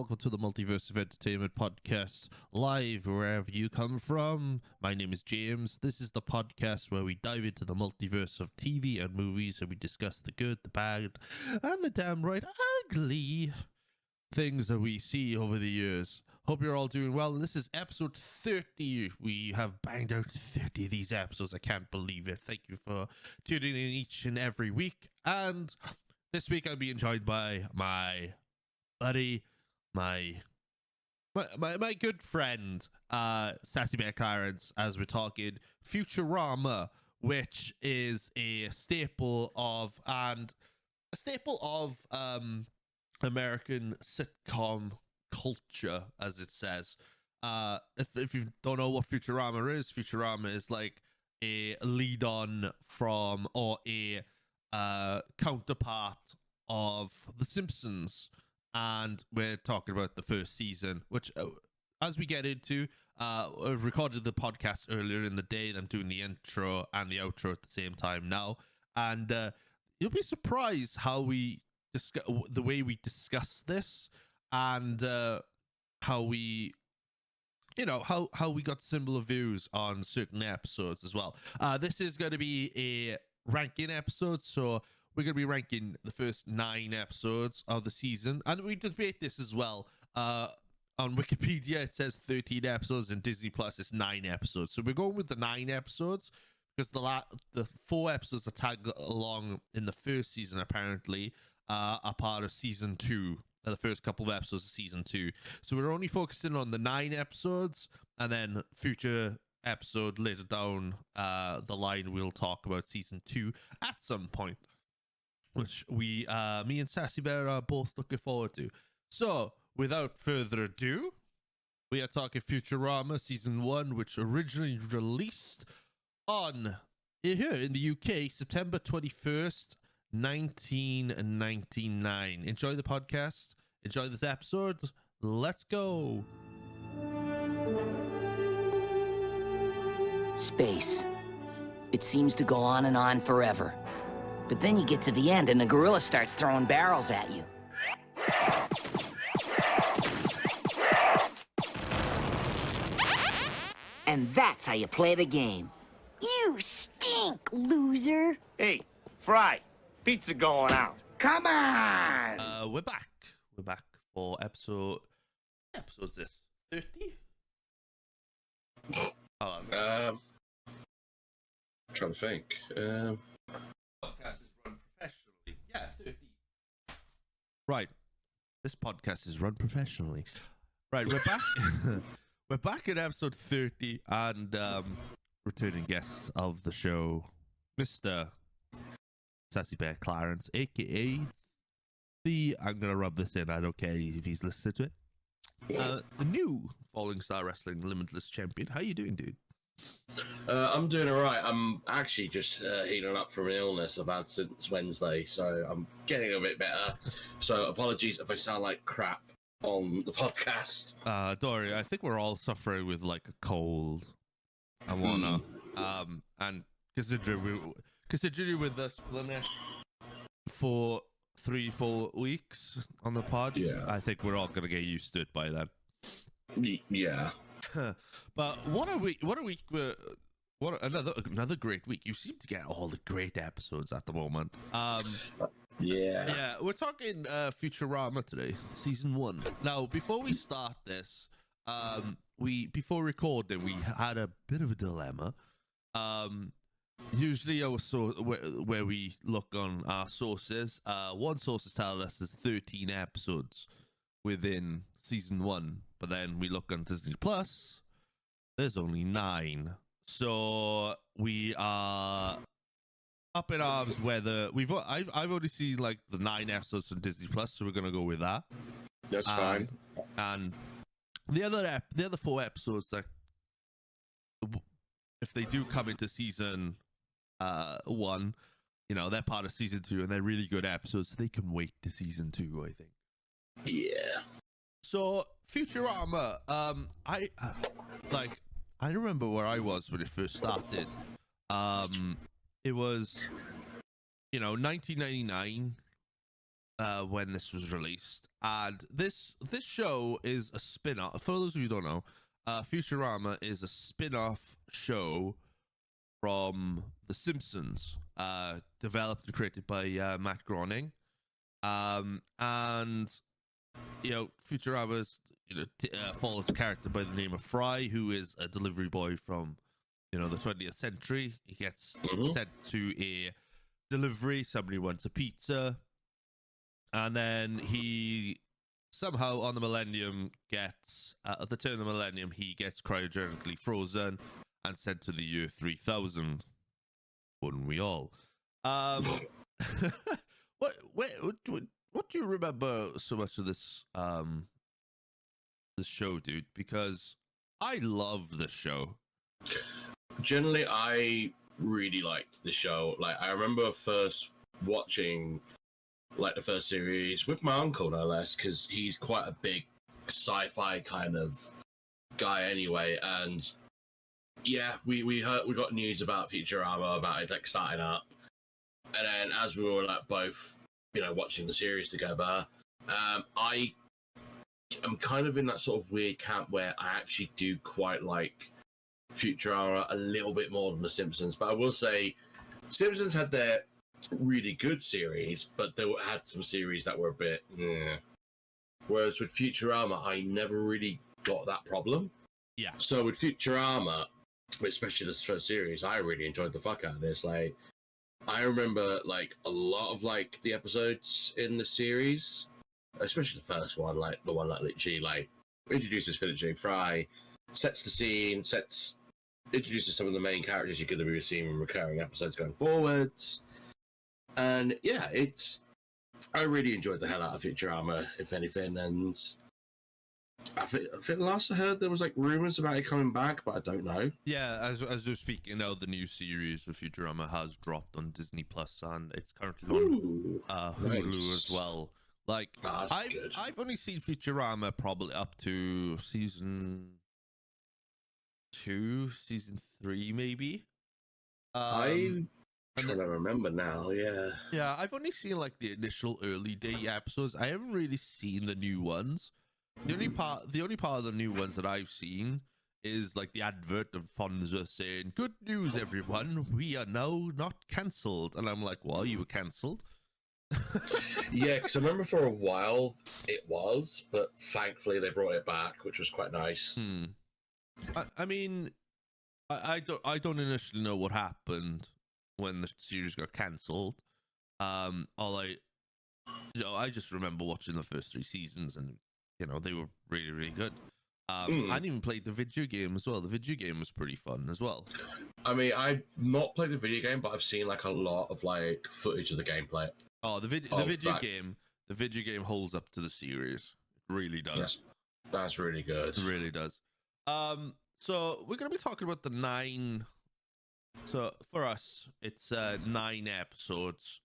welcome to the Multiverse of Entertainment podcast, live wherever you come from. My name is James. This is the podcast where we dive into the multiverse of TV and movies and we discuss the good, the bad, and the damn right ugly things that we see over the years. Hope you're all doing well. And this is episode 30. We have banged out 30 of these episodes. I can't believe it. Thank you for tuning in each and every week. And this week I'm being joined by my buddy, my good friend, Sassy Bear Clarence, as we're talking Futurama, which is a staple of American sitcom culture, as it says. If you don't know what Futurama is like a lead on from or a counterpart of The Simpsons. And we're talking about the first season, which, as we get into, I recorded the podcast earlier in the day. I'm doing the intro and the outro at the same time now. And you'll be surprised how we the way we discuss this and how we, how we got similar views on certain episodes as well. This is going to be a ranking episode, so we're going to be ranking the first 9 episodes of the season. And we debate this as well. On Wikipedia, it says 13 episodes, and Disney Plus is 9 episodes. So we're going with the 9 episodes because the 4 episodes that tag along in the first season, apparently, are part of season 2. The first couple of episodes of season 2. So we're only focusing on the 9 episodes, and then future episode later down the line, we'll talk about season 2 at some point, which me and Sassy Bear are both looking forward to. So, without further ado, we are talking Futurama Season 1, which originally released on, here in the UK, September 21st, 1999. Enjoy the podcast. Enjoy this episode. Let's go. Space. It seems to go on and on forever. But then you get to the end and the gorilla starts throwing barrels at you. And that's how you play the game. You stink, loser. Hey, Fry, pizza going out. Come on! We're back. We're back for episode's this? 30? Trying to think. Podcast is run professionally. Yeah, 30. Right. This podcast is run professionally. Right, we're back. We're back in episode 30 and returning guests of the show, Mr. Sassy Bear Clarence, aka I'm gonna rub this in, I don't care if he's listening to it. The new Falling Star Wrestling Limitless Champion. How you doing, dude? I'm doing all right. I'm actually just healing up from an illness I've had since Wednesday, so I'm getting a bit better. So apologies if I sound like crap on the podcast. Dory, I think we're all suffering with like a cold. I wanna, and considering with us for 3-4 weeks on the pod, yeah. I think we're all gonna get used to it by then. Yeah. But what another great week. You seem to get all the great episodes at the moment. Yeah, we're talking Futurama today, season 1. Now, before we start this, before recording, we had a bit of a dilemma. Usually where we look on our sources, one source is telling us there's 13 episodes within season 1, but then we look on Disney Plus, there's only 9. So we are up in arms whether I've only seen like the 9 episodes from Disney Plus, so we're gonna go with that. That's fine. And the other 4 episodes that, if they do come into season 1, they're part of season 2 and they're really good episodes, so they can wait to season 2, I think. Yeah. So Futurama, I remember where I was when it first started. It was 1999. when this was released, and this show is a spin-off. For those of you who don't know, Futurama is a spin-off show from The Simpsons, developed and created by Matt Groening, and Futurama's follows a character by the name of Fry, who is a delivery boy from the 20th century. He gets sent to a delivery. Somebody wants a pizza. And then he somehow on the millennium gets, at the turn of the millennium, he gets cryogenically frozen and sent to the year 3000. Wouldn't we all? What do you remember so much of this show, dude? Because I love this show. Generally, I really liked the show. Like, I remember first watching like the first series with my uncle, no less, because he's quite a big sci-fi kind of guy anyway. And yeah, we got news about Futurama, about it like starting up, and then as we were like both watching the series together, I am kind of in that sort of weird camp where I actually do quite like Futurama a little bit more than The Simpsons. But I will say Simpsons had their really good series, but they had some series that were a bit whereas with Futurama I never really got that problem. Yeah. So with Futurama, especially this first series, I really enjoyed the fuck out of this. Like, I remember like a lot of like the episodes in the series, especially the first one, like the one that literally like introduces Philip J. Fry, sets the scene, introduces some of the main characters you're going to be seeing in recurring episodes going forwards. And yeah, I really enjoyed the hell out of Futurama, if anything. And I think last I heard there was like rumors about it coming back, but I don't know. Yeah, as we're speaking now, the new series of Futurama has dropped on Disney Plus, and it's currently on Hulu as well. Like, I've only seen Futurama probably up to season 2, season 3, maybe. I'm trying to remember now. Yeah, I've only seen like the initial early day episodes. I haven't really seen the new ones. The only part of the new ones that I've seen is like the advert of Fonza saying, "Good news, everyone, we are now not cancelled." And I'm like, "Well, you were cancelled." Yeah, because I remember for a while it was, but thankfully they brought it back, which was quite nice. I mean, I don't initially know what happened when the series got cancelled. I just remember watching the first 3 seasons, and they were really, really good. I even played the video game as well. The video game was pretty fun as well. I mean, I've not played the video game, but I've seen like a lot of like footage of the gameplay. Oh, the video game holds up to the series. It really does. That's really good. It really does. So we're gonna be talking about the 9. So for us, it's 9 episodes.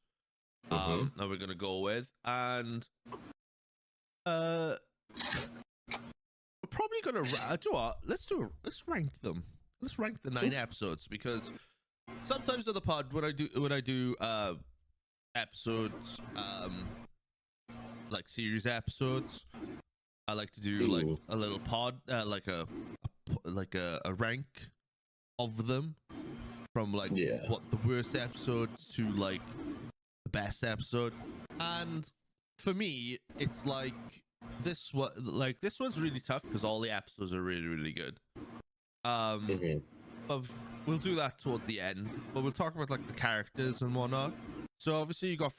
That we're gonna go with, and we're probably gonna let's rank them. Let's rank the 9 episodes, because sometimes on the pod when I do episodes, like series episodes, I like to do like a little pod, like a rank of them from like what the worst episodes to like the best episode. And for me, it's like this one's really tough because all the episodes are really, really good. But we'll do that towards the end. But we'll talk about like the characters and whatnot. So obviously you got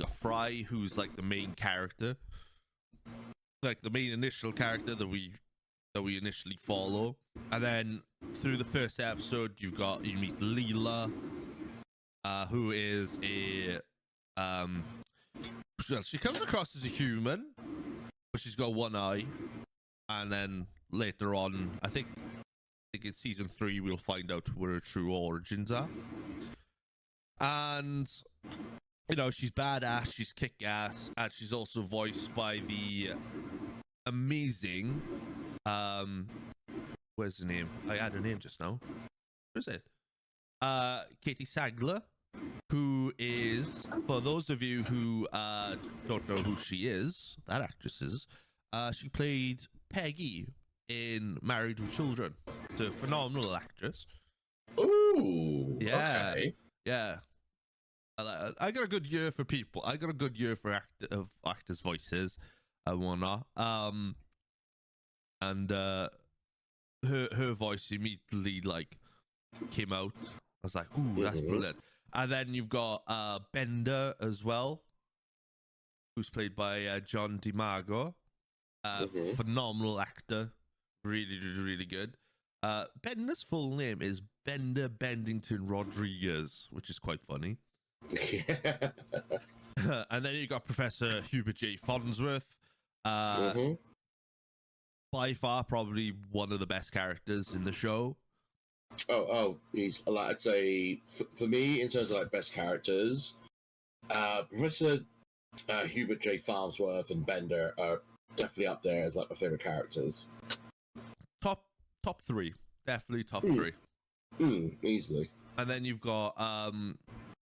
Fry, who's like the main character, like the main initial character that we initially follow. And then through the first episode, you meet Leela, who is a she comes across as a human, but she's got one eye. And then later on, I think in season 3, we'll find out where her true origins are. And she's badass, she's kick-ass, and she's also voiced by the amazing where's the name? I had her name just now. Where's it? Katie Sagler, who is, for those of you who don't know who she is, that actress is, she played Peggy in Married with Children. It's a phenomenal actress. Ooh. Yeah. Okay. Yeah. I got a good year for people. I got a good year for actors' voices and whatnot. And her voice immediately like came out. I was like, ooh, that's brilliant. And then you've got Bender as well, who's played by John DiMaggio. Phenomenal actor, really, really, really good. Bender's full name is Bender Bendington Rodriguez, which is quite funny. And then you got Professor Hubert J. Farnsworth. By far, probably one of the best characters in the show. He's like, I'd say for me in terms of like best characters, Professor Hubert J. Farnsworth and Bender are definitely up there as like my favorite characters. Top three, definitely top three. Easily. And then you've got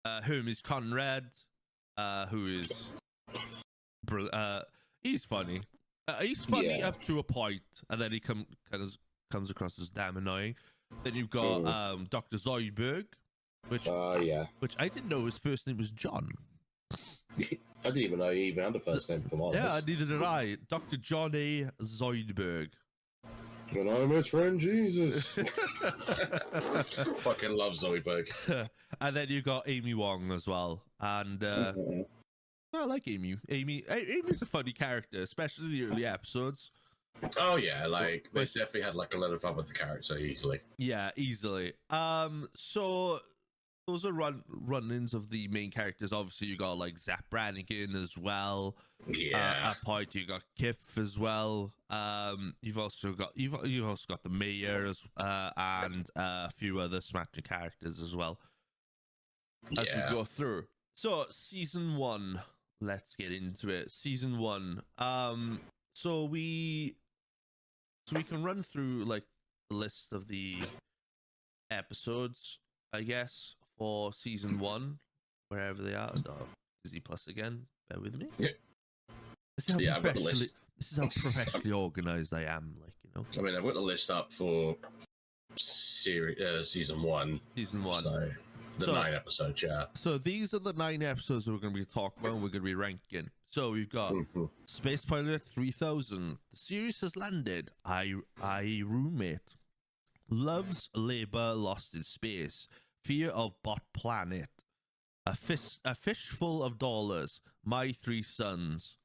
Hermes Conrad, who is he's funny. He's funny up to a point, and then he comes across as damn annoying. Then you've got Dr. Zoidberg, which I didn't know his first name was John. I didn't even know he even had a first name for honest. Yeah, neither did I. Dr. John A. Zoidberg. And I'm his friend Jesus. Fucking love Zoidberg. And then you got Amy Wong as well, and I like Amy. Amy's a funny character, especially the early episodes. Oh yeah, like they definitely had like a lot of fun with the character easily. Yeah, easily. So those are run-ins of the main characters. Obviously, you got like Zap Brannigan as well. Yeah. At point you got Kiff as well. You've also got the mayor and a few other smattering characters as well. As we go through. So season 1, let's get into it. Season 1. So we can run through like the list of the episodes, I guess, for season 1, wherever they are. Disney Plus again. Bear with me. Yeah. This is how professionally organized I am. Like, you know. I mean, I've got the list up for season 1. Season 1. So 9 episodes, yeah. So these are the 9 episodes we're going to be talking about and we're going to be ranking. So we've got Space Pilot 3000. The series has landed. I roommate. Love's labor lost in space. Fear of bot planet. A fish full of dollars. My 3 sons.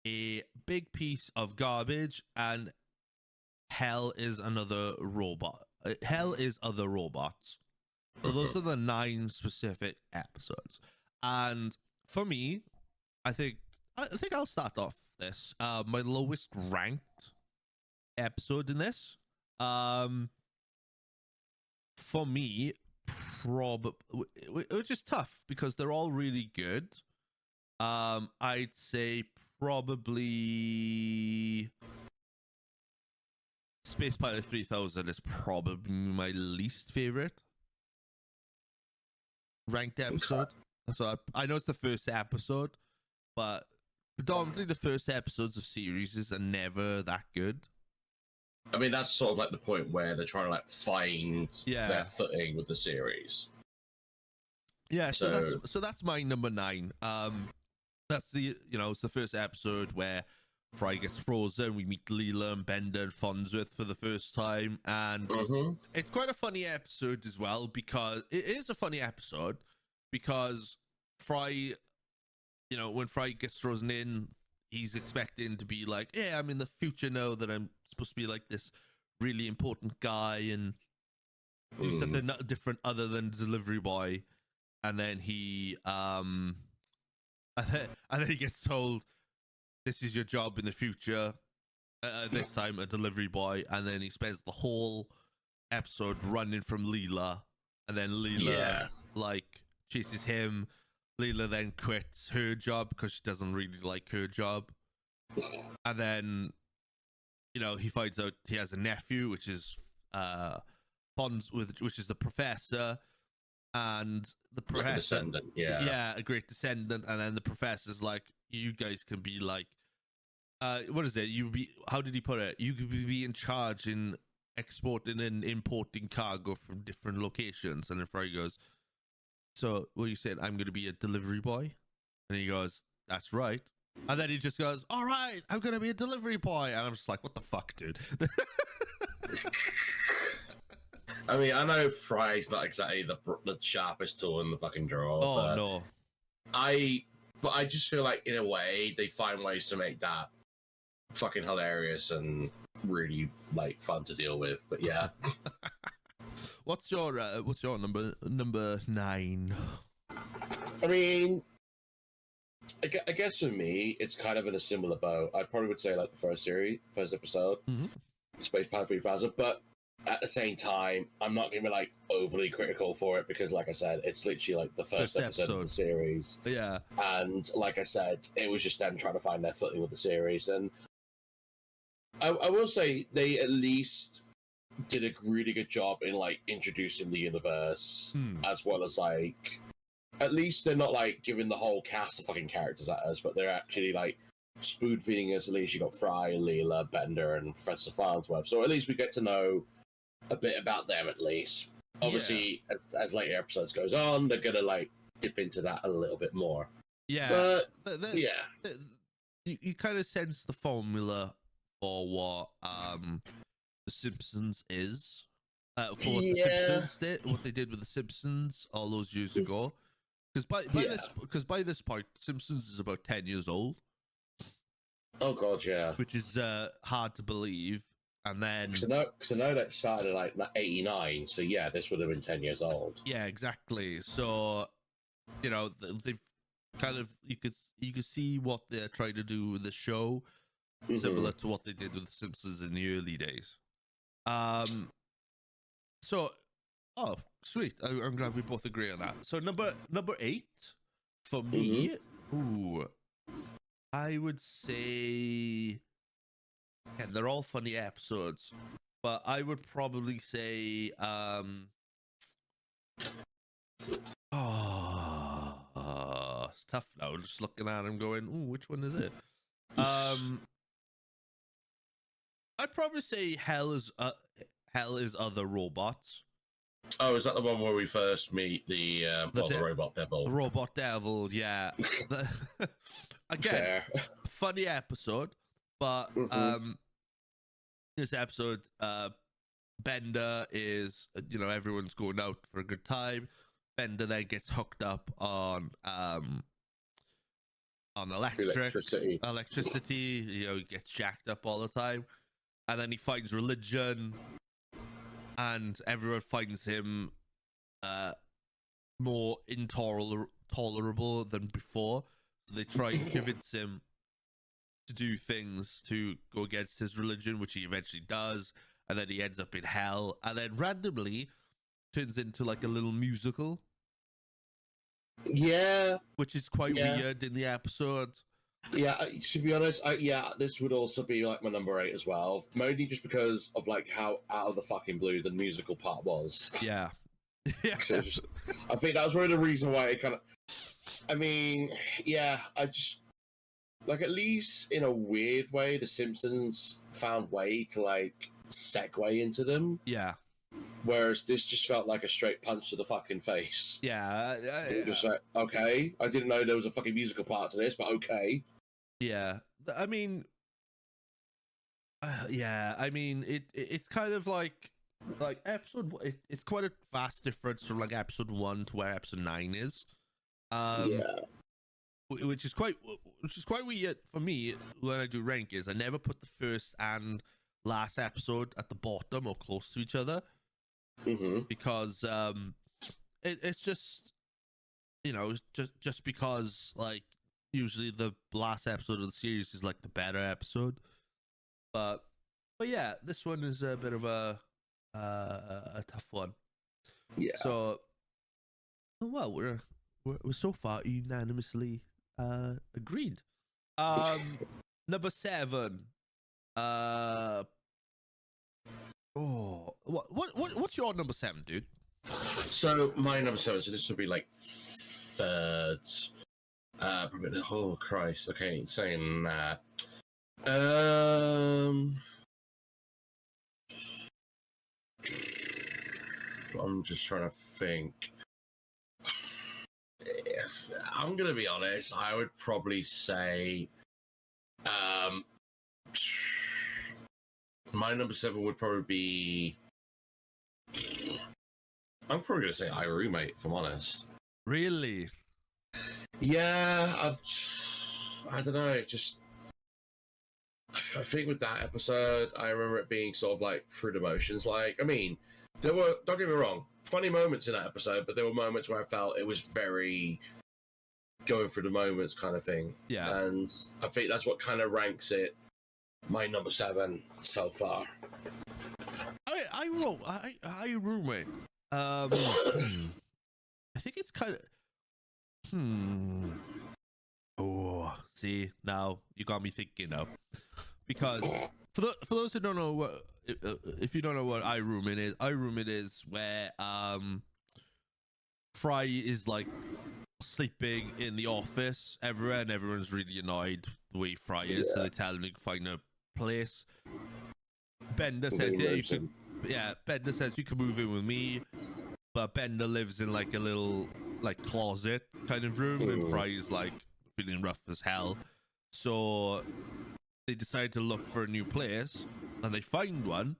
A big piece of garbage. And hell is another robot. Hell is other robots. So those are the 9 specific episodes. And for me, I think I'll start off this. My lowest ranked episode in this. For me, which is tough because they're all really good. I'd say probably Space Pilot 3000 is probably my least favorite ranked episode. So I know it's the first episode, but predominantly the first episodes of series are never that good. I mean, that's sort of like the point where they're trying to like find their footing with the series. Yeah, so that's my number 9. That's it's the first episode where Fry gets frozen. We meet Leela and Bender and Farnsworth for the first time, and it's quite a funny episode as well because it is a funny episode because Fry, when Fry gets frozen in, he's expecting to be like, yeah, I'm in the future now that I'm supposed to be like this really important guy and do something different other than delivery boy, and then he and then he gets told, this is your job in the future, this time a delivery boy, and then he spends the whole episode running from Leela, and then Leela like chases him. Leela then quits her job because she doesn't really like her job, and then he finds out he has a nephew, which is which is the professor, and the Like a professor, descendant, yeah. a great descendant, and then the professor's like, you guys can be like, what is it? How did he put it? You could be in charge in exporting and importing cargo from different locations. And then Fry goes, so what are you saying? I'm going to be a delivery boy? And he goes, that's right. And then he just goes, all right, I'm going to be a delivery boy. And I'm just like, what the fuck, dude? I mean, I know Fry's not exactly the sharpest tool in the fucking drawer. Oh, but no. But I just feel like, in a way, they find ways to make that fucking hilarious and really, like, fun to deal with. But yeah. What's your number 9? I mean, I guess for me, it's kind of in a similar boat. I probably would say, like, the first episode, Space Pirate 3000, but at the same time, I'm not going to be, like, overly critical for it because, like I said, it's literally, like, the first episode of the series. Yeah. And, like I said, it was just them trying to find their footing with the series. And I will say they at least did a really good job in, like, introducing the universe, as well as, like, at least they're not, like, giving the whole cast of fucking characters at us, but they're actually, like, spoon-feeding us. At least you got Fry, Leela, Bender, and Professor Farnsworth. So at least we get to know a bit about them, at least. Obviously, as later episodes goes on, they're gonna, like, dip into that a little bit more. Yeah. But, You kind of sense the formula for what The Simpsons is. For what The Simpsons did, what they did with The Simpsons all those years ago. Because by this point, Simpsons is about 10 years old. Oh god, yeah. Which is hard to believe. And then because I know that started like 89, so yeah, this would have been 10 years old. Yeah, exactly. So, you know, they've kind of you could see what they're trying to do with the show, similar to what they did with The Simpsons in the early days. So, oh, sweet. I'm glad we both agree on that. So number 8 for me, I would say, and they're all funny episodes, but I would probably say, it's tough now. Just looking at him, going, "Ooh, which one is it?" I'd probably say Hell is Other Robots. Oh, is that the one where we first meet the robot devil? The robot devil, yeah. Again, Fair. Funny episode, but this episode, Bender is, everyone's going out for a good time. Bender then gets hooked up on electricity. He gets jacked up all the time, and then he finds religion, and everyone finds him more intolerable than before. So they try and convince him to do things to go against his religion, which he eventually does, and then he ends up in hell, and then randomly turns into like a little musical. Yeah, which is quite weird in the episode. Yeah, to be honest, this would also be like my number 8 as well, mainly just because of like how out of the fucking blue the musical part was. Yeah, yeah. I think that was one of the reasons why it kind of. I mean, yeah, I just like, at least in a weird way, The Simpsons found way to like segue into them. Yeah. Whereas this just felt like a straight punch to the fucking face. Yeah. Just like, okay, I didn't know there was a fucking musical part to this, but okay. Yeah. I mean, it's kind of like episode. It's quite a vast difference from like episode 1 to where episode 9 is. Which is quite weird for me when I do rankings. I never put the first and last episode at the bottom or close to each other. Because it's just just because like usually the last episode of the series is like the better episode, but yeah, this one is a bit of a tough one. Yeah. So well, we're so far unanimously agreed. Number 7. What's your number 7, dude? So my number 7. So this would be like thirds. Probably. Oh Christ. Okay, saying that. I'm just trying to think. If I'm gonna be honest, I would probably say, my number 7 would probably be. I'm probably gonna say I Roommate, if I'm honest. Really? Yeah, I don't know. Just I think with that episode, I remember it being sort of like through the motions. Like, I mean, there were, don't get me wrong, funny moments in that episode, but there were moments where I felt it was very going through the moments kind of thing. Yeah. And I think that's what kind of ranks it my number 7 so far. I Roommate. I think it's kind of. Oh, see, now you got me thinking now, because for those who don't know what, if you don't know what iRoommate is where Fry is like sleeping in the office everywhere, and everyone's really annoyed the way Fry is, so they tell him to find a place. Bender says, Bender says you can move in with me, but Bender lives in like a little like closet kind of room, and Fry is like feeling rough as hell. So they decide to look for a new place, and they find one,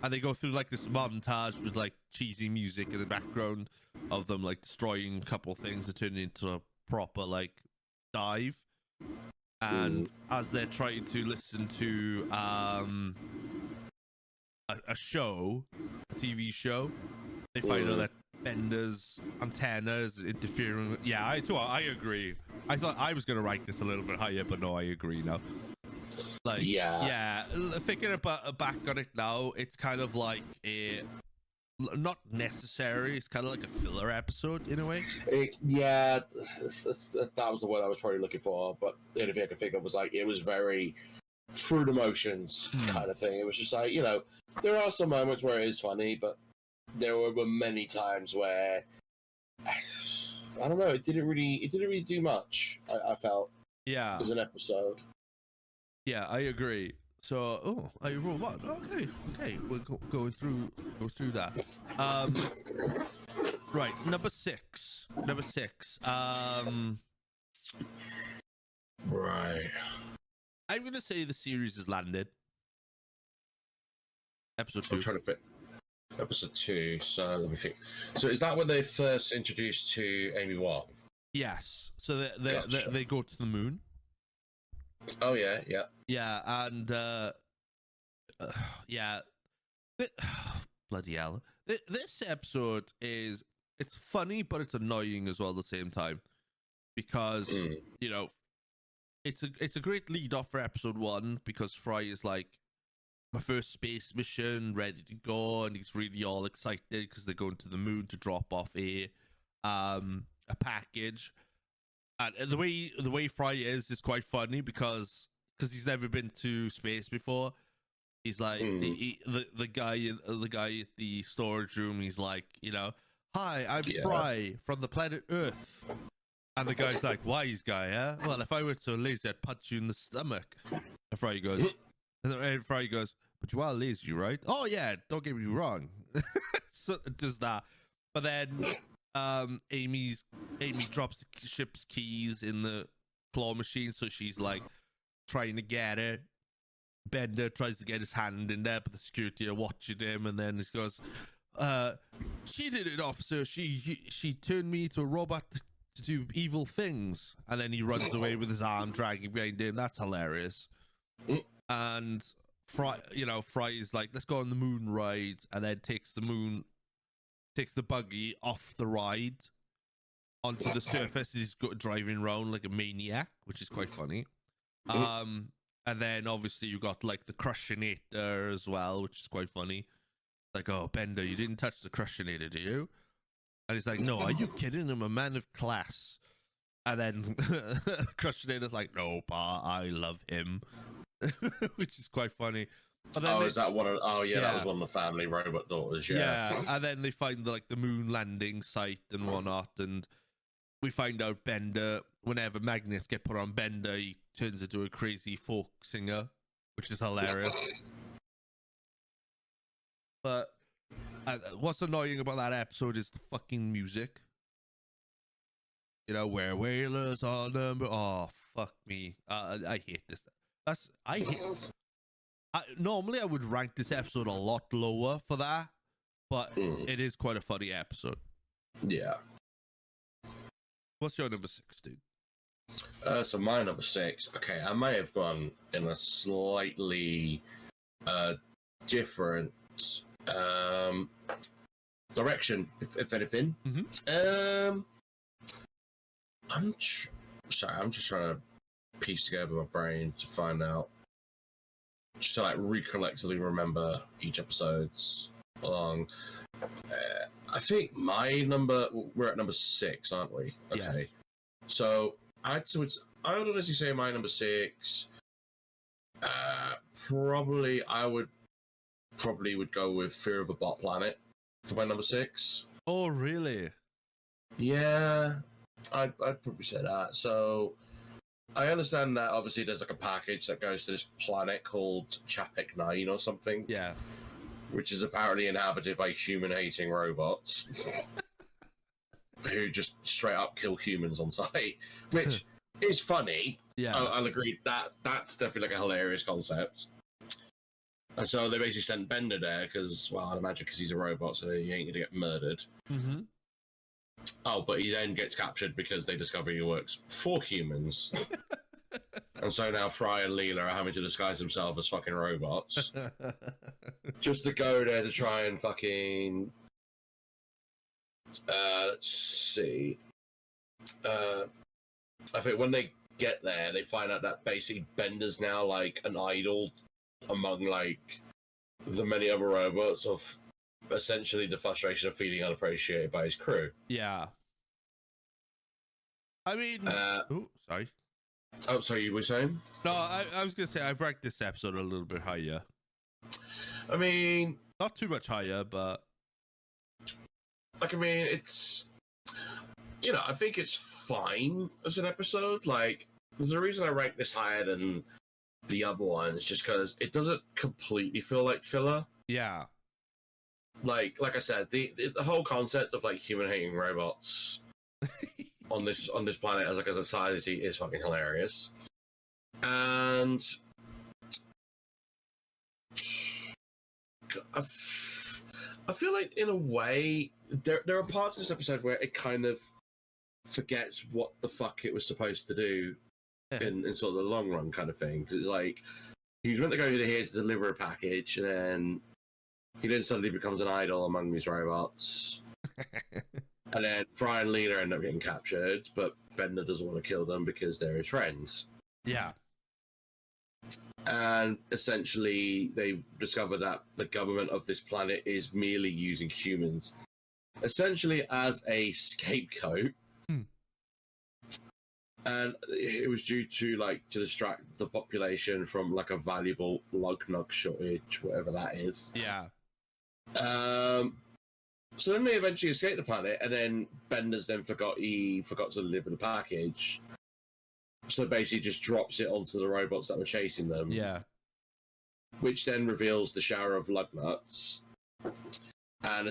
and they go through like this montage with like cheesy music in the background of them like destroying a couple of things to turn it into a proper like dive. And as they're trying to listen to a show, a TV show, they find out that Bender's antenna is interfering. Yeah, I agree. I thought I was going to rank this a little bit higher, but no, I agree now. Like, yeah, thinking about back on it now, it's kind of like a not necessary. It's kind of like a filler episode in a way. That was the word I was probably looking for. But the only thing I could think of was like it was very through the motions kind of thing. It was just like, you know, there are some moments where it is funny, but there were many times where I don't know. It didn't really do much. I felt as an episode. Yeah, I agree. So, I roll one. Okay, we'll go through that. Right, number six. Right. I'm gonna say the series has landed. Episode 2. I'm trying to fit. Episode 2. So let me think. So is that when they first introduced to Amy Wong? Yes. So they go to the moon. Oh yeah. Yeah, and bloody hell. This episode it's funny, but it's annoying as well at the same time, because you know, it's a great lead off for episode 1, because Fry is like, my first space mission, ready to go, and he's really all excited because they're going to the moon to drop off a package. And the way Fry is quite funny because he's never been to space before. He's like the guy at the storage room. He's like, you know, hi, I'm Fry from the planet Earth. And the guy's like, wise guy, huh? Well, if I were so lazy, I'd punch you in the stomach. And Fry goes, but you are lazy, right? Oh yeah, don't get me wrong. So it does that, but then Amy drops the ship's keys in the claw machine, so she's like trying to get it. Bender tries to get his hand in there, but the security are watching him, and then he goes, she did it, officer. She turned me into a robot to do evil things. And then he runs away with his arm dragging behind him. That's hilarious. And Fry is like, let's go on the moon ride, and then takes the buggy off the ride onto the surface. He's driving around like a maniac, which is quite funny. And then obviously you got like the Crushinator as well, which is quite funny. Like, oh, Bender, you didn't touch the Crushinator, do you? And he's like, no, are you kidding? I'm a man of class. And then Crushinator's like, no, pa, I love him. Which is quite funny. But then Oh, they, is that one of? Oh, yeah, that Yeah. was one of the family robot daughters. yeah, and then they find like the moon landing site and whatnot, and we find out Bender, whenever magnets get put on Bender, he turns into a crazy folk singer, which is hilarious. But what's annoying about that episode is the fucking music. You know, where whalers are number. Oh, fuck me. I hate this. I hate. Normally, I would rank this episode a lot lower for that, but it is quite a funny episode. Yeah. What's your number 6, dude? So my number 6. Okay, I may have gone in a slightly different direction, if anything. Mm-hmm. Sorry, I'm just trying to piece together my brain to find out, just to like recollectively remember each episode's along. I think we're at number 6, aren't we? Okay. Yes. So I would honestly say my number 6. Probably would go with Fear of a Bot Planet for my number 6. Oh, really? Yeah, I'd probably say that. So I understand that obviously there's like a package that goes to this planet called Chapek 9 or something. Yeah. Which is apparently inhabited by human-hating robots who just straight up kill humans on sight, which is funny. Yeah. I'll agree that's definitely like a hilarious concept. And so they basically sent Bender there because, well, I'd imagine because he's a robot, so he ain't gonna get murdered. Mm-hmm. Oh, but he then gets captured because they discover he works for humans. And so now Fry and Leela are having to disguise themselves as fucking robots just to go there to try and fucking let's see. I think when they get there, they find out that basically Bender's now like an idol among like the many other robots of essentially the frustration of feeling unappreciated by his crew. Yeah. I mean, sorry. Oh, sorry, you were saying? No, I was gonna say I've ranked this episode a little bit higher. I mean, Not too much higher, but like, I mean, it's, you know, I think it's fine as an episode. Like, there's a reason I rank this higher than the other ones, just because it doesn't completely feel like filler. yeah. Like I said, the whole concept of like human hating robots on this planet as like a society is fucking hilarious. And I feel like in a way there are parts of this episode where it kind of forgets what the fuck it was supposed to do in sort of the long run kind of thing, because it's like he was meant to go here to deliver a package, and then he then suddenly becomes an idol among these robots. And then Fry and Leela end up getting captured, but Bender doesn't want to kill them because they're his friends. Yeah. And essentially, they discover that the government of this planet is merely using humans, essentially as a scapegoat. And it was due to distract the population from like a valuable lug nug shortage, whatever that is. Yeah. So then they eventually escape the planet, and then Bender's then forgot to deliver the package. So basically just drops it onto the robots that were chasing them. Yeah. Which then reveals the shower of lug nuts. And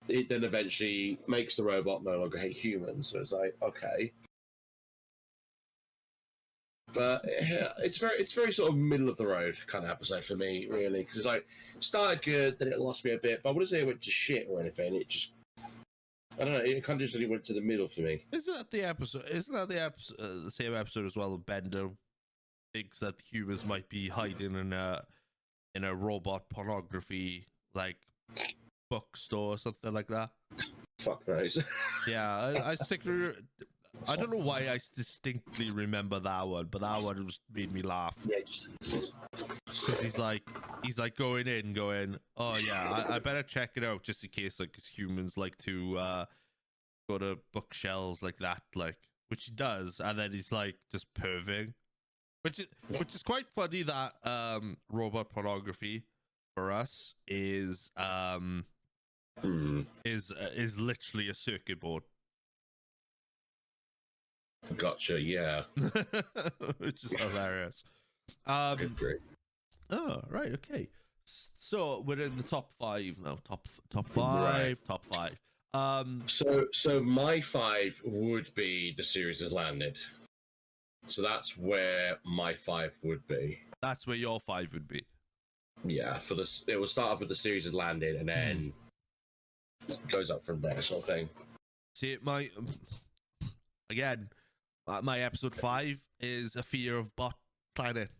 it then eventually makes the robot no longer hate humans. So it's like, okay. But yeah, it's very sort of middle of the road kind of episode for me, really, because it's like started good, then it lost me a bit. But I wouldn't say it went to shit or anything. It just, I don't know, it kind of just really went to the middle for me. Isn't that the same episode as well? Bender thinks that humans might be hiding in a robot pornography like bookstore or something like that. Fuck knows. Yeah, I stick to. I don't know why I distinctly remember that one, but that one just made me laugh. Yeah, because he's like going, oh yeah, I better check it out just in case, like, 'cause humans like to go to bookshelves like that, like, which he does, and then he's like just perving, which is quite funny, that robot pornography, for us is literally a circuit board. Gotcha. Yeah. Which is hilarious. Great. Oh, right, okay. So we're in the top 5 now. Top 5, Right. top 5. So my 5 would be the series has landed. So that's where my 5 would be. That's where your 5 would be. Yeah, for this, it will start off with the series has landed, and then goes up from there, sort of thing. See, my episode 5 is A Fear of Bot Planet.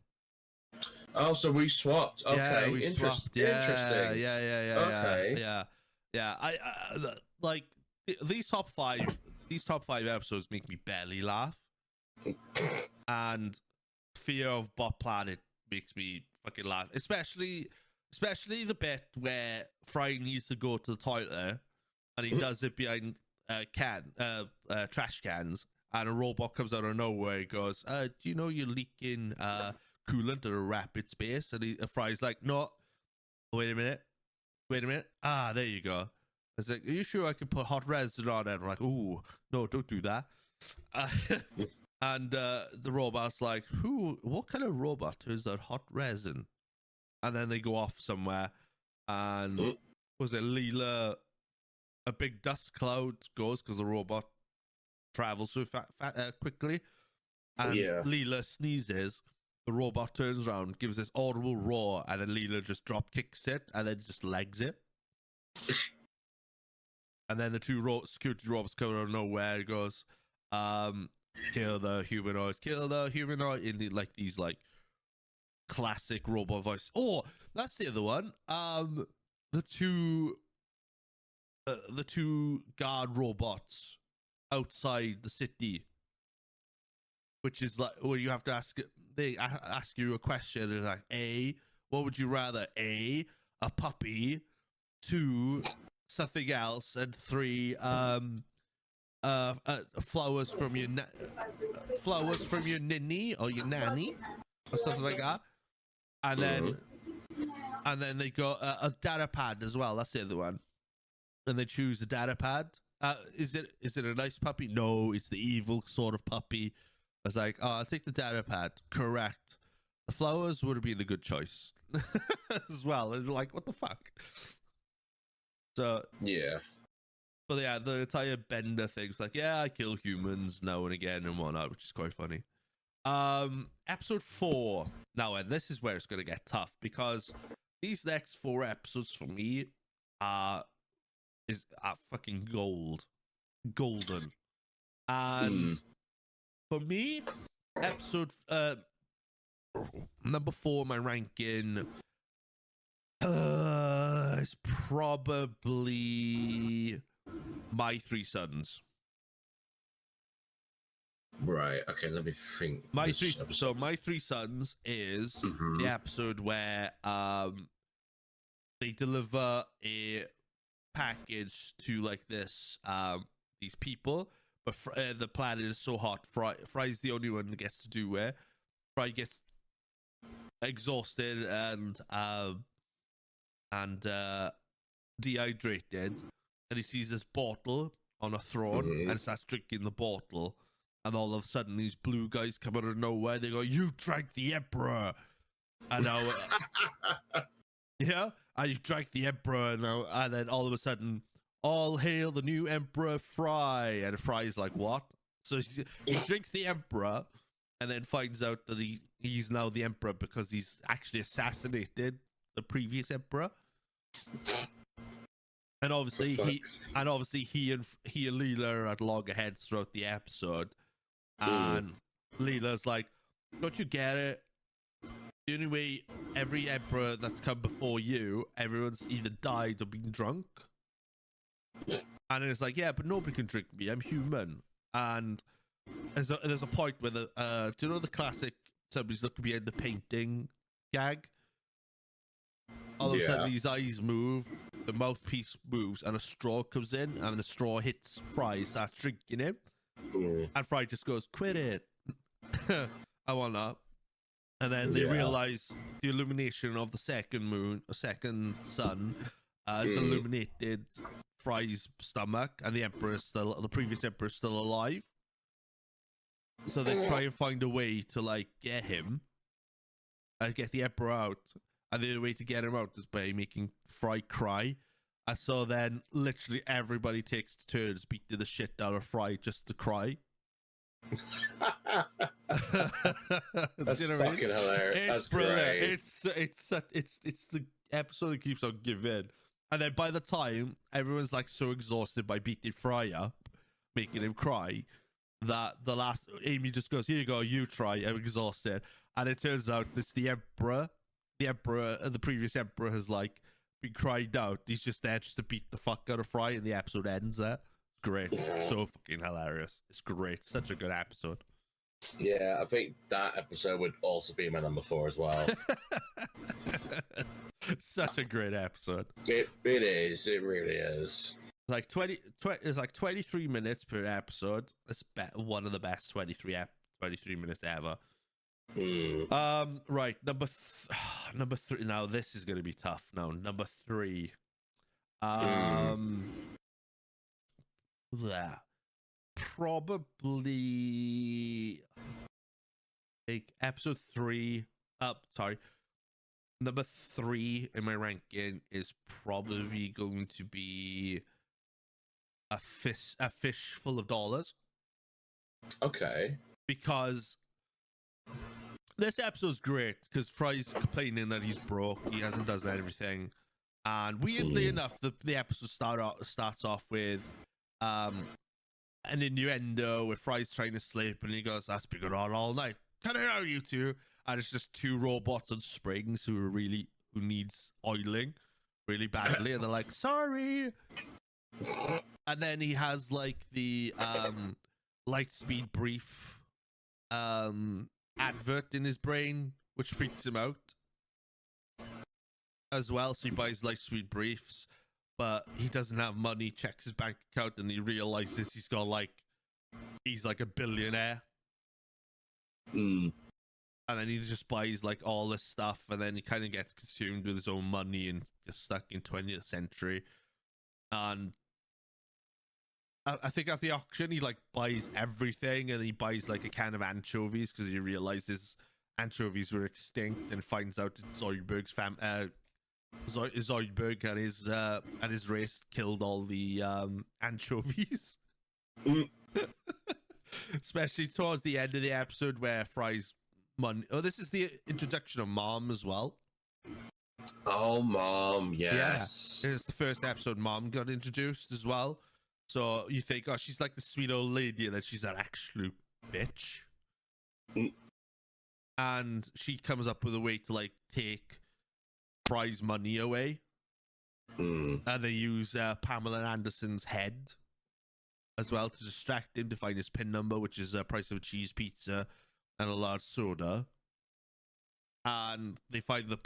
Oh, so we swapped. Okay, Yeah, we swapped. Yeah, interesting. Yeah. Okay. Yeah. I like these top 5. These top 5 episodes make me barely laugh, and Fear of Bot Planet makes me fucking laugh, especially the bit where Fry needs to go to the toilet, and he does it behind trash cans, and a robot comes out of nowhere. He goes, "Do you know you're leaking coolant at a rapid space?" And Fry's like, "No, wait a minute. Ah, there you go." It's like, "Are you sure I can put hot resin on it?" I'm like, "Ooh, no, don't do that." And the robot's like, what kind of robot is that hot resin? And then they go off somewhere, and was it Leela? A big dust cloud goes because the robot travels so quickly, and Leela sneezes. The robot turns around, gives this audible roar, and then Leela just drop kicks it, and then just legs it. And then the two security robots come out of nowhere. It goes, kill the humanoids, in these classic robot voice. Oh, that's the other one. The two guard robots outside the city, which is like where you have to ask. They ask you a question. It's like, A, what would you rather? A puppy. 2, something else, and 3, flowers from your ninny or your nanny or something like that. And then they go a data pad as well. That's the other one. And they choose a data pad. Is it a nice puppy? No, it's the evil sort of puppy. I was like, oh, I'll take the data pad. Correct. The flowers would have been the good choice as well. And like, what the fuck? So yeah. But yeah, the entire Bender thing's like, yeah, I kill humans now and again and whatnot, which is quite funny. Episode 4. Now, and this is where it's going to get tough, because these next 4 episodes for me are fucking golden. And for me, episode number 4, my ranking is probably My 3 Sons. Right. Okay. Let me think. My 3 Sons is the episode where they deliver a package to like these people, but the planet is so hot. Fry's the only one that gets to do it. Fry gets exhausted and dehydrated, and he sees this bottle on a throne and starts drinking the bottle, and all of a sudden these blue guys come out of nowhere. They go, "You drank the Emperor," and now yeah, and you drank the Emperor now, and then all of a sudden, all hail the new Emperor Fry, and Fry's like, what? So he drinks the Emperor and then finds out that he's now the Emperor because he's actually assassinated the previous Emperor. And obviously he and Leela are at loggerheads throughout the episode. And Leela's like, don't you get it? The only way every emperor that's come before you, everyone's either died or been drunk. And it's like, yeah, but nobody can drink me. I'm human. And there's a point where do you know the classic somebody's looking behind the painting gag? All of a sudden, these eyes move, the mouthpiece moves, and a straw comes in, and the straw hits Fry, starts drinking it. And Fry just goes, quit it. I want that. And then they realize the illumination of the second sun, has illuminated Fry's stomach, and the previous emperor is still alive. So they try and find a way to like get him, get the emperor out, and the only way to get him out is by making Fry cry. And so then literally everybody takes turns beating the shit out of Fry just to cry. That's you know fucking hilarious. It's That's brilliant. great. It's the episode that keeps on giving. And then by the time everyone's like so exhausted by beating Fry up, making him cry, that the last Amy just goes, "Here you go, you try. I'm exhausted." And it turns out it's the emperor. The previous emperor has like been cried out. He's just there just to beat the fuck out of Fry, and the episode ends there. It's great. It's so fucking hilarious. It's great. Such a good episode. Yeah, I think that episode would also be my number 4 as well. Such a great episode. It is. It really is. Like 23 minutes per episode. It's one of the best 23 minutes ever. Right, number 3. Now this is going to be tough. Now number 3. Yeah, probably like episode 3. Number 3 in my ranking is probably going to be a fish full of dollars. Okay. Because this episode's great because Fry's complaining that he's broke, he hasn't done everything, and weirdly enough, the episode starts off with an innuendo where Fry's trying to sleep, and he goes, "That's been going on all night. Cut it out, you two." And it's just 2 robots on springs who needs oiling really badly, and they're like, "Sorry." And then he has like the Lightspeed brief advert in his brain, which freaks him out as well. So he buys Lightspeed briefs, but he doesn't have money. Checks his bank account, and he realizes he's like a billionaire. And then he just buys like all this stuff, and then he kind of gets consumed with his own money and gets stuck in 20th century. And I think at the auction he like buys everything, and he buys like a can of anchovies because he realizes anchovies were extinct, and finds out Zoidberg's Zoidberg and his race killed all the anchovies. Especially towards the end of the episode where Fry's money. Oh, this is the introduction of Mom as well. Oh, Mom, yes. Yeah. It's the first episode Mom got introduced as well. So you think, oh, she's like the sweet old lady, and then she's an absolute bitch. And she comes up with a way to like take Fry's money away. And they use Pamela Anderson's head as well to distract him to find his PIN number, which is the price of a cheese pizza and a large soda. And they find the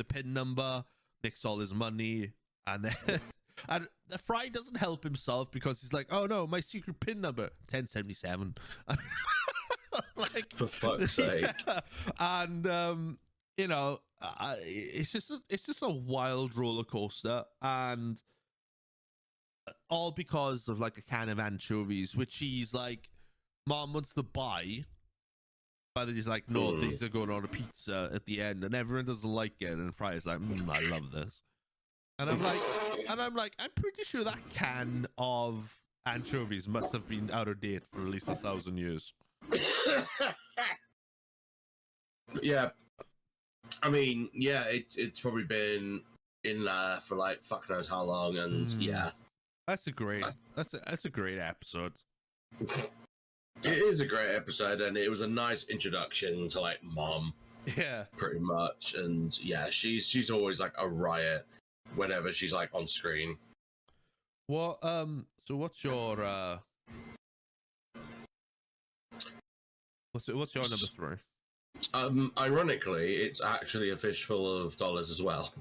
PIN number, nicks all his money, and then and Fry doesn't help himself because he's like, "Oh no, my secret PIN number 1077." Like, for fuck's sake. Yeah. And it's just a wild roller coaster, and all because of like a can of anchovies, which he's like, Mom wants to buy, but he's like, no, these are going on a pizza at the end, and everyone doesn't like it, and Fry's like, I love this, and I'm like, I'm pretty sure that can of anchovies must have been out of date for at least 1,000 years. Yeah, I mean, yeah, it's probably been in there for like fuck knows how long, and yeah, that's a great episode. It is a great episode, and it was a nice introduction to like Mom. Yeah, pretty much, and yeah, she's always like a riot whenever she's like on screen. Well, so what's your number 3? Ironically, it's actually a fish full of dollars as well.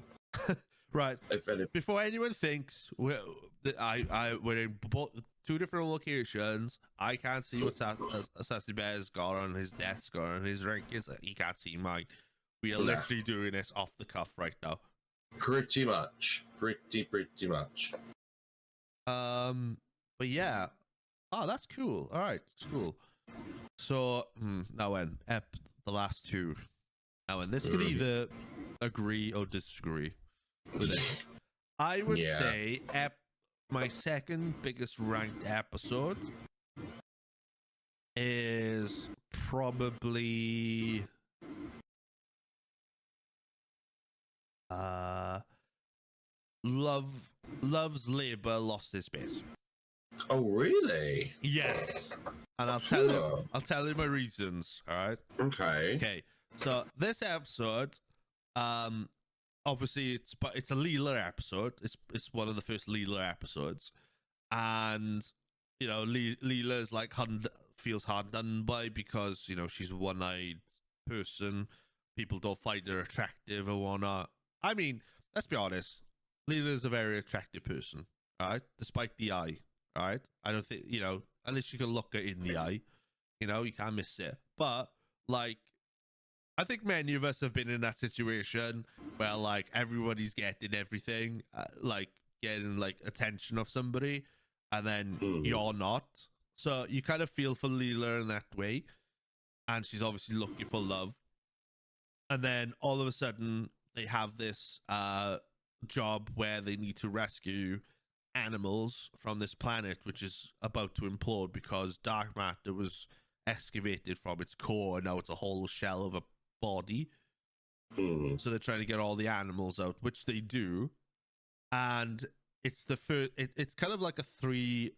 Right. If any, Before anyone thinks we're in both two different locations, I can't see what Sassy Bear's got on his desk or on his rankings. He can't see mine. We are literally doing this off the cuff right now. Pretty much. Pretty much. But yeah. Oh, that's cool. All right, it's cool. So now when the last two. Now when this could either agree or disagree with it. I would say my second biggest ranked episode is probably Love's Labor Lost in Space. Oh really? Yes. And I'll tell you my reasons, all right? Okay. So this episode, obviously it's a Leela episode. It's one of the first Leela episodes. And you know, Leela is like feels hard done by because, you know, she's a one-eyed person. People don't find her attractive or whatnot. I mean, let's be honest. Leela is a very attractive person, all right? Despite the eye, all right? I don't think, you know, unless you can look her in the eye, you know, you can't miss it. But, like, I think many of us have been in that situation where, like, everybody's getting everything, like, getting, like, attention of somebody, and then you're not. So you kind of feel for Leela in that way. And she's obviously looking for love. And then all of a sudden, they have this job where they need to rescue animals from this planet, which is about to implode because dark matter was excavated from its core, and now it's a whole shell of a body. So they're trying to get all the animals out, which they do. And it's the first. It's kind of like a three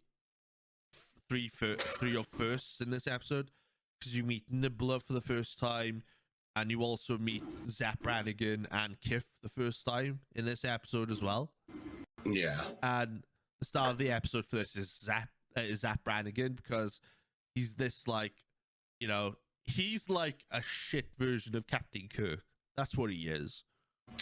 of firsts in this episode, because you meet Nibbler for the first time, and you also meet Zap Brannigan and Kif the first time in this episode as well. Yeah. And the start of the episode for this is Zap Brannigan, because he's this, like, you know, he's like a shit version of Captain Kirk. That's what he is.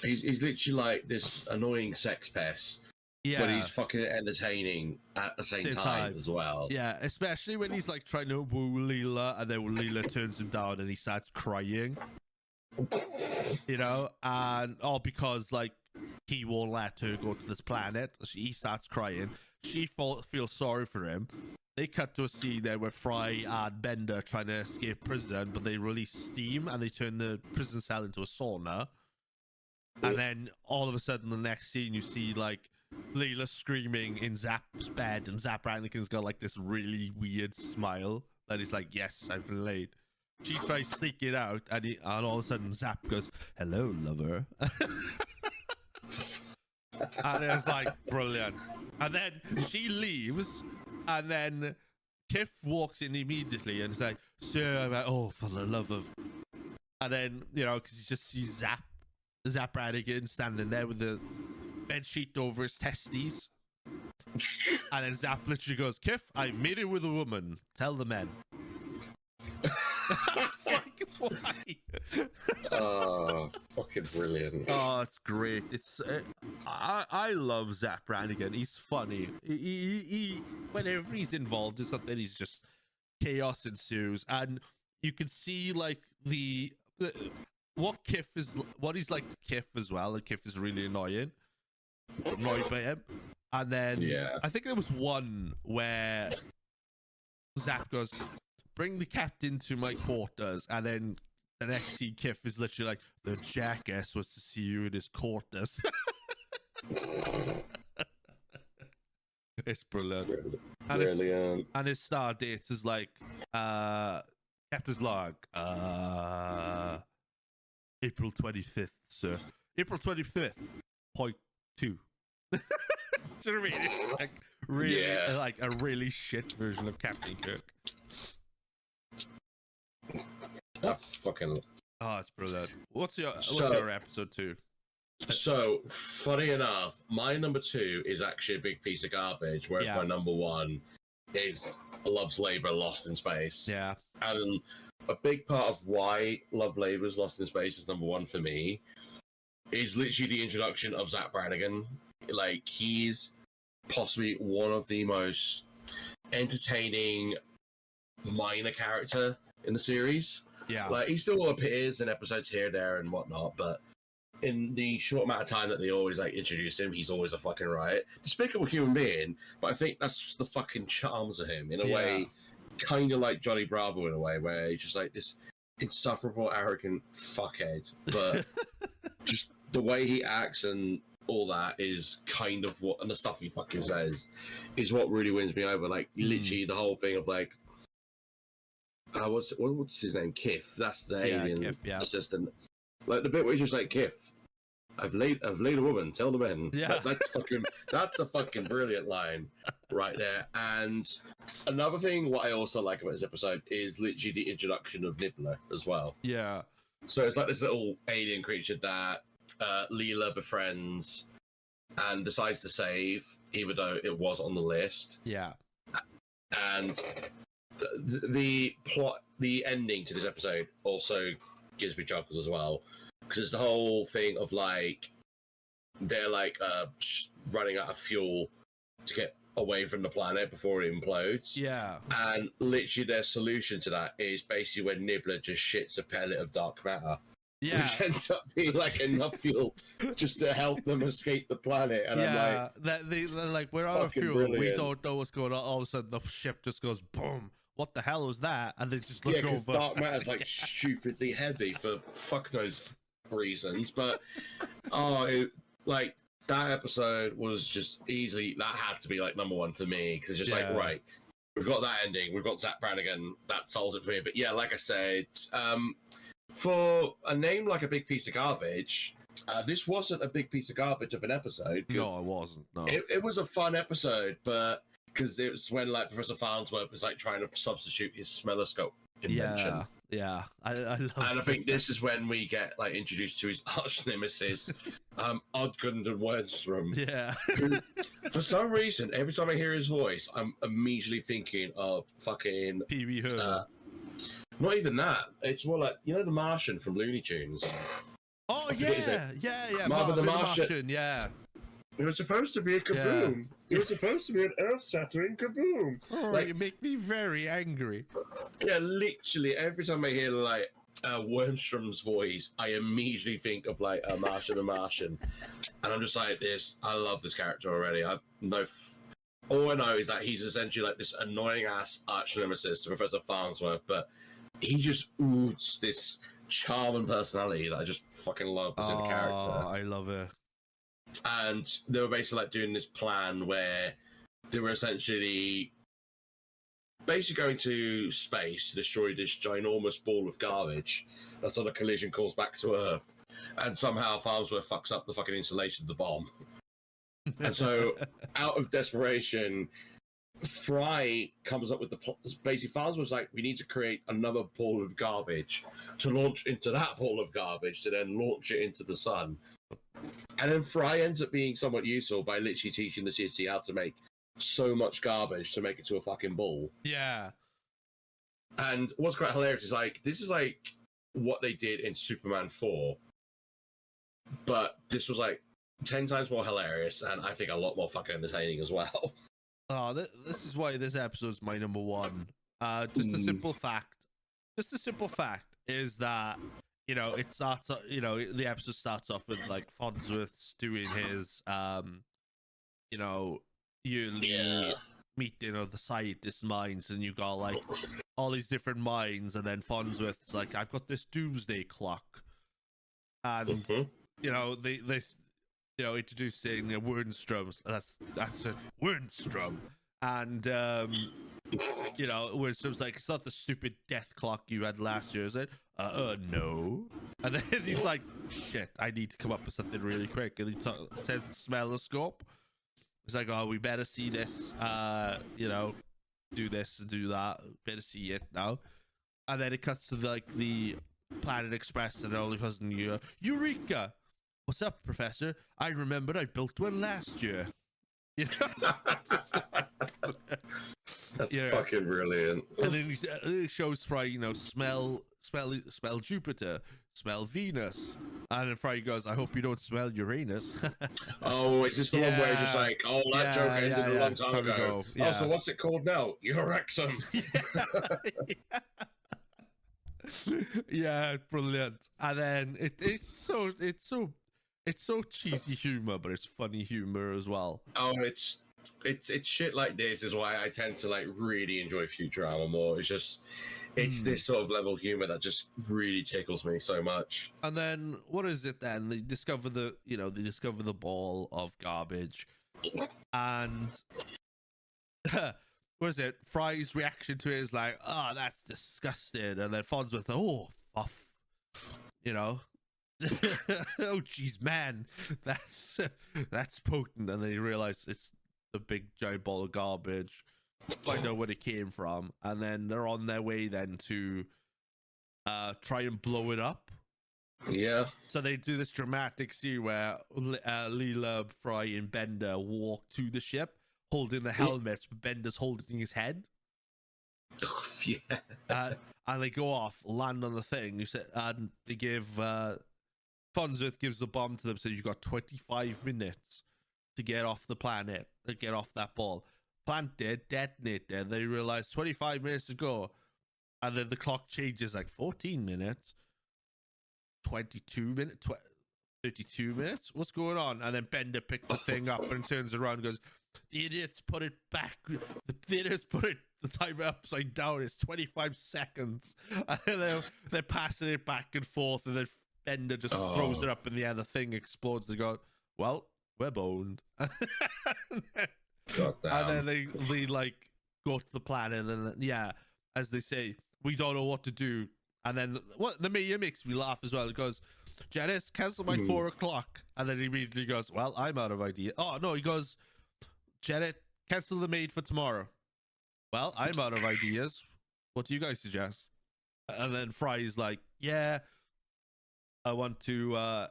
He's literally like this annoying sex pest. Yeah. But he's fucking entertaining at the same time as well. Yeah, especially when he's like trying to woo Leela, and then Leela turns him down and he starts crying. You know, and all because, like, he won't let her go to this planet. He starts crying. She feels sorry for him. They cut to a scene there where Fry and Bender trying to escape prison, but they release steam and they turn the prison cell into a sauna. And then all of a sudden, the next scene, you see, like, Leela screaming in Zap's bed, and Zap Brannigan's got, like, this really weird smile that he's like, yes, I've been late. She tries sneaking out, and all of a sudden Zap goes, hello, lover. And it's like, brilliant. And then she leaves, and then Kif walks in immediately and is like, sir, I'm like, oh, for the love of... And then, you know, because he just sees Zap Brannigan standing there with the bed sheet over his testes. And then Zap literally goes, Kif, I've made it with a woman. Tell the men. I was like, why? Oh, fucking brilliant. Oh, it's great. It's I love Zap Brannigan. He's funny. He whenever he's involved in something, he's just chaos ensues. And you can see, like, what he's like to Kif as well, and Kif is really annoyed by him. And then I think there was one where Zap goes, bring the captain to my quarters, and then the next scene, Kif is literally like, the jackass wants to see you in his quarters. It's brilliant. And his star date is like, captain's log, April 25th, sir. April 25th, point 2. Do you know what I mean? It's like really, like a really shit version of Captain Kirk. Fucking... Oh, it's brilliant. What's your episode 2? So, funny enough, my number 2 is actually a big piece of garbage, whereas my number 1 is Love's Labor Lost in Space. Yeah. And a big part of why Love Labor is Lost in Space is number 1 for me is literally the introduction of Zach Brannigan. Like, he's possibly one of the most entertaining minor character in the series. Yeah. Like, he still appears in episodes here, there, and whatnot, but in the short amount of time that they always like introduce him, he's always a fucking riot. Despicable human being, but I think that's the fucking charms of him in a way, kind of like Johnny Bravo in a way, where he's just like this insufferable, arrogant fuckhead. But just the way he acts and all that is kind of what, and the stuff he fucking says is what really wins me over. Like, literally the whole thing of like, what's his name? Kif. That's the alien Kif, assistant. Like the bit where he's just like, Kif, I've laid a woman, tell the men. Yeah. That's a fucking brilliant line right there. And another thing, what I also like about this episode is literally the introduction of Nibbler as well. Yeah. So it's like this little alien creature that Leela befriends and decides to save, even though it was on the list. Yeah. And the plot, the ending to this episode also gives me chuckles as well, because it's the whole thing of like they're like running out of fuel to get away from the planet before it implodes. Yeah. And literally their solution to that is basically when Nibbler just shits a pellet of dark matter. Yeah. Which ends up being like enough fuel just to help them escape the planet. And I'm like, they're like, we're out of fuel. Brilliant. We don't know what's going on. All of a sudden, the ship just goes boom. What the hell was that? And they just look because over. dark matter's like stupidly heavy for fuck knows reasons. But like that episode was just easily, that had to be like number one for me, because it's just like, right, we've got that ending, we've got Zach Brannigan, that solves it for me. But yeah, like I said, for a name like A Big Piece of Garbage, this wasn't a big piece of garbage of an episode. No, it wasn't. No, it was a fun episode, but because it was when like Professor Farnsworth was like trying to substitute his smelloscope invention. Yeah, I love it. And I think this is when we get like introduced to his arch nemesis, Odgund and Wernstrom. Yeah. Who, for some reason, every time I hear his voice, I'm immediately thinking of fucking Pee-wee Herman. Not even that. It's more like, you know, the Martian from Looney Tunes. Oh yeah. Marvin the Martian. Yeah. It was supposed to be a kaboom. It was supposed to be an earth-shattering kaboom. Oh, like, you make me very angry. Yeah, literally every time I hear like Wernstrom's voice, I immediately think of like a Martian, and I'm just like, this. I love this character already. All I know is that he's essentially like this annoying ass arch nemesis to Professor Farnsworth, but he just oozes this charm and personality that I just fucking love as a character. I love it. And they were basically like doing this plan where they were essentially going to space to destroy this ginormous ball of garbage that's on a collision course back to Earth. And somehow Farnsworth fucks up the fucking installation of the bomb. And so, out of desperation, Fry comes up with the plot. Basically, Farnsworth's like, we need to create another ball of garbage to launch into that ball of garbage to then launch it into the sun. And then Fry ends up being somewhat useful by literally teaching the city how to make so much garbage to make it to a fucking ball. Yeah. And what's quite hilarious is like, this is like what they did in Superman 4, but this was like 10 times more hilarious, and I think a lot more fucking entertaining as well. Oh, this is why this episode's my number one. Just a simple fact. Just a simple fact is that, you know, it starts, you know, the episode starts off with like Farnsworth's doing his, you know, yearly meeting of the scientist minds, and you got like all these different minds, and then Farnsworth's like, I've got this doomsday clock, and you know, this, you know, introducing Wernstrom's. That's a Wernstrom, and you know, Wernstrom's like, it's not the stupid death clock you had last year, is it? No. And then he's like, shit, I need to come up with something really quick. And he says the smelloscope. He's like, oh, we better see this. You know, do this and do that. Better see it now. And then it cuts to the Planet Express, and all of a sudden you Eureka! What's up, Professor? I remembered I built one last year. You know? That's fucking brilliant. And then he shows Fry, you know, smell Jupiter. smell Venus. And then Fry goes, I hope you don't smell Uranus. Oh, is this the one where you're just like, oh, that joke ended a long time ago. Yeah. Oh, so what's it called now? Your rectum. Yeah, brilliant. And then it's so cheesy humor, but it's funny humor as well. Oh, it's shit like this is why I tend to like really enjoy Futurama more. It's this sort of level of humor that just really tickles me so much. And then what is it then? They discover the ball of garbage, and what is it? Fry's reaction to it is like, "Oh, that's disgusting," and then Fonzworth's like, "Oh, fuff," you know. Oh, geez, man, that's potent. And then you realize it's the big giant ball of garbage. Find out where it came from, and then they're on their way then to try and blow it up. Yeah. So they do this dramatic scene where Leela, Fry, and Bender walk to the ship holding the helmets, but Bender's holding his head. Yeah. And they go off, land on the thing. And they give Fonzworth gives the bomb to them, so you've got 25 minutes to get off the planet, to get off that ball. Plant it, detonate it. They realize 25 minutes to go, and then the clock changes like 14 minutes, 22 minutes, 32 minutes. What's going on? And then Bender picks the thing up and turns around and goes, "The idiots put it back. The idiots put the timer upside down. It's 25 seconds." And they're passing it back and forth, and then Bender just throws it up in the air. The thing explodes. They go, "Well, we're boned." And then they like go to the planet, and then as they say, we don't know what to do. And then what the mayor makes me laugh as well. It goes, "Janice, cancel my 4 o'clock." And then he immediately goes, "Well, I'm out of idea." Oh no, he goes, "Janet, cancel the maid for tomorrow." "Well, I'm out of ideas. What do you guys suggest?" And then Fry's like, "Yeah, I want to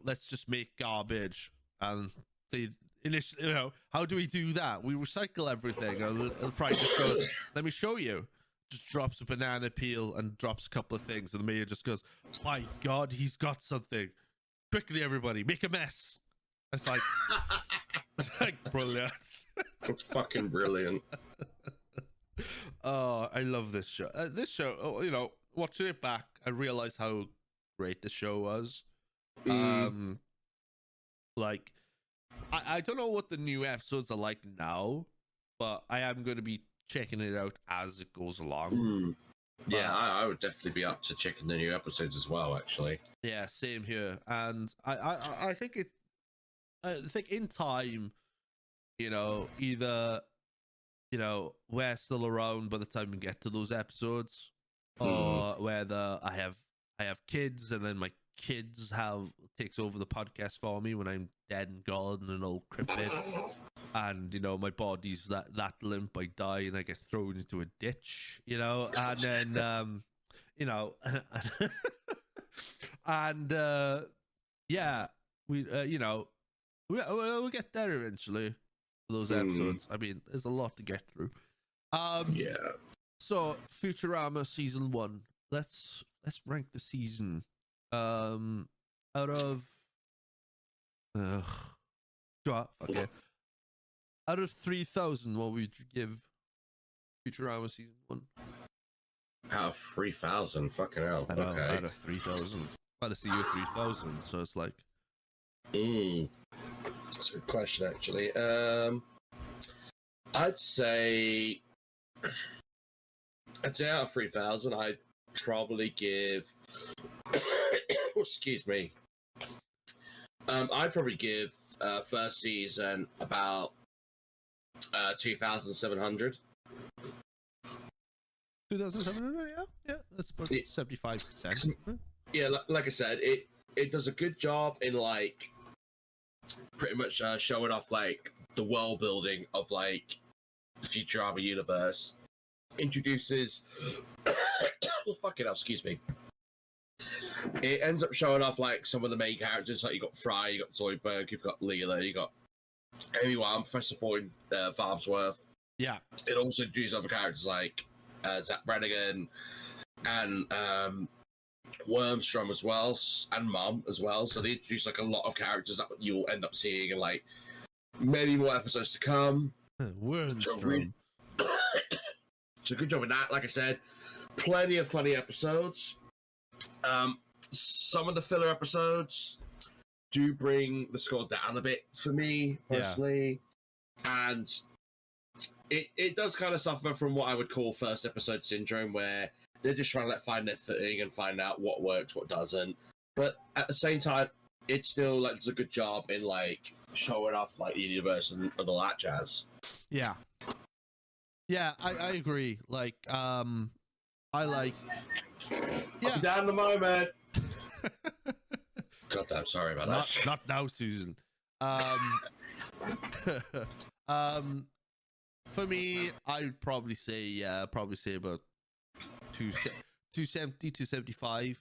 let's just make garbage." And they initially, how do we do that? We recycle everything. And Fry just goes, "Let me show you." Just drops a banana peel and drops a couple of things, and the mayor just goes, "My God, he's got something! Quickly, everybody, make a mess!" It's like, brilliant. It's fucking brilliant. Oh, I love this show. Watching it back, I realized how great the show was. Like, I don't know what the new episodes are like now, but I am going to be checking it out as it goes along. Yeah, I would definitely be up to checking the new episodes as well, actually. Yeah, same here. And I think in time, either we're still around by the time we get to those episodes, or whether I have kids, and then my kids takes over the podcast for me when I'm dead and gone and an old cripid, and my body's that limp, I die and I get thrown into a ditch, and then we'll get there eventually for those episodes. I mean, there's a lot to get through. So Futurama season 1, let's rank the season out of out of 3,000. What would you give Futurama season 1? Out of 3,000, fucking hell. Okay. Out of 3,000. Out of the year 3,000, so it's like that's a good question, actually. I'd say out of 3,000, I'd probably give excuse me. I'd probably give first season about 2,700. 2,700, yeah, that's about 75%. Yeah, like I said, it does a good job in like pretty much showing off like the world building of like the Futurama universe. Introduces well, fucking hell, excuse me. It ends up showing off like some of the main characters, like you got Fry, you got Zoidberg, you've got Leela, you got everyone, Professor Ford, Farnsworth. Yeah. It also introduces other characters like Zach Brannigan and Wormstrom as well, and Mum as well. So they introduce like a lot of characters that you'll end up seeing in like many more episodes to come. Wormstrom. So good job with that. Like I said, plenty of funny episodes. Some of the filler episodes do bring the score down a bit for me personally, and it does kind of suffer from what I would call first episode syndrome, where they're just trying to find their footing and find out what works, what doesn't. But at the same time, it's still like does a good job in like showing off like the universe and all that jazz. Yeah, I agree. Like, I like. Yeah. Down the moment. Goddamn, sorry about that. Not now, Susan. For me, I would probably say about 270, 275.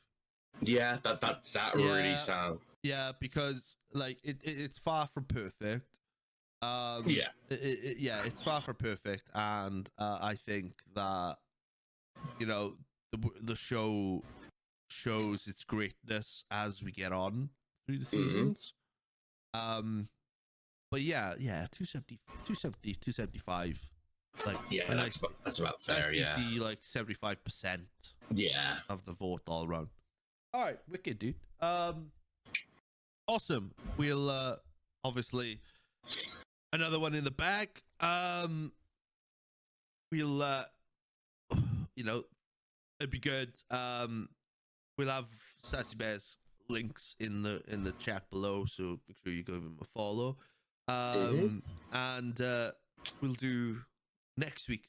Yeah, that really sound. Yeah, because like it's far from perfect. It's far from perfect, and I think that the show shows its greatness as we get on through the seasons. But yeah, 270, 275. Like, yeah, that's about fair. Yeah, see like 75%. Yeah, of the vote all around. All right, wicked, dude. Awesome. We'll obviously another one in the bag. We'll it'd be good. We'll have Sassy Bear's links in the chat below, so make sure you give him a follow. And we'll do next week.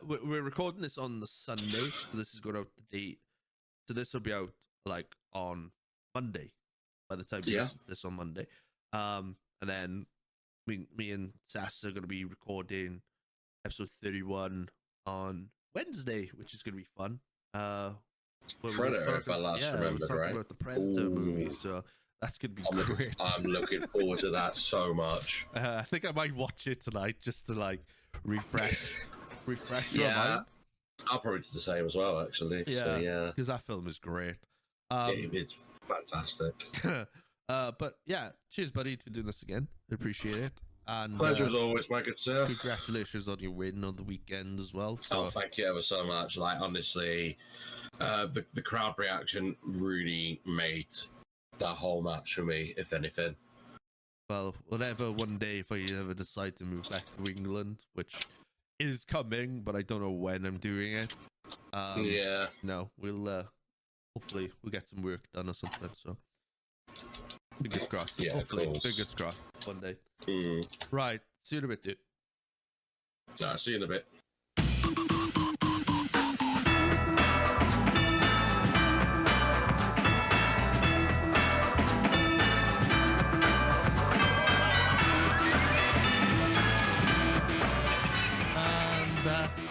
We're recording this on the Sunday, so this is going out the date. So this will be out like on Monday. By the time you listen to this on Monday, and then me and Sass are going to be recording episode 31 on Wednesday, which is going to be fun. Predator, if I last remembered right. About the Predator movie, so that's going to be great. I'm looking forward to that so much. I think I might watch it tonight just to like refresh your mind. I'll probably do the same as well, actually. Yeah, because that film is great. It's fantastic. But yeah, cheers, buddy, for doing this again. I appreciate it. And pleasure as always, my good sir. Congratulations on your win on the weekend as well. So. Oh, thank you ever so much. Like, honestly, the crowd reaction really made that whole match for me, if anything. Well, whatever, one day if I ever decide to move back to England, which is coming, but I don't know when I'm doing it. No, we'll hopefully we'll get some work done or something. So fingers crossed. Yeah, hopefully, fingers crossed one day. Right, see you in a bit, dude. See you in a bit.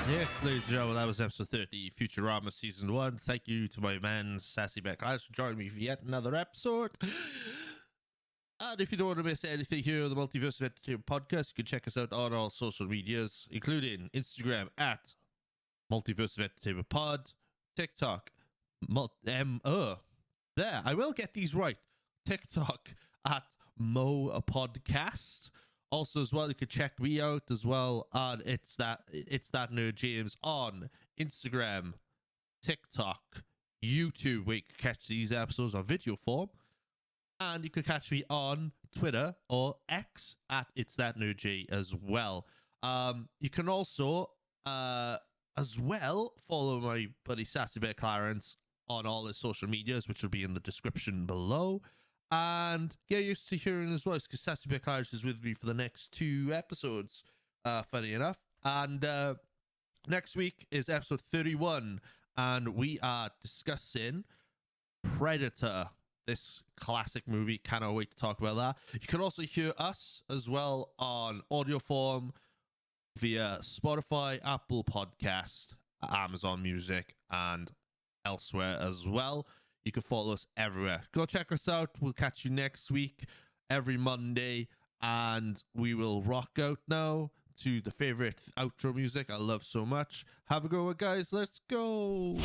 Yes, ladies and gentlemen, that was episode 30, Futurama Season 1. Thank you to my man, Sassy Bear Clarence, for joining me for yet another episode. And if you don't want to miss anything here on the Multiverse of Entertainment podcast, you can check us out on all social medias, including Instagram at Multiverse of Entertainment Pod, TikTok, there, I will get these right, TikTok at Mo Podcast. Also, as well, you could check me out as well on ItzThatNerdJames on Instagram, TikTok, YouTube, where you can catch these episodes on video form. And you could catch me on Twitter or X at ItzThatNerdJ as well. You can also, as well, follow my buddy Sassy Bear Clarence on all his social medias, which will be in the description below. And get used to hearing his voice, because Sassy Bear Clarence is with me for the next 2 episodes, funny enough. And next week is episode 31, and we are discussing Predator, this classic movie. Cannot wait to talk about that. You can also hear us as well on audio form via Spotify, Apple Podcast, Amazon Music, and elsewhere as well. You can follow us everywhere. Go check us out. We'll catch you next week, every Monday, and we will rock out now to the favorite outro music I love so much. Have a go, guys. Let's go.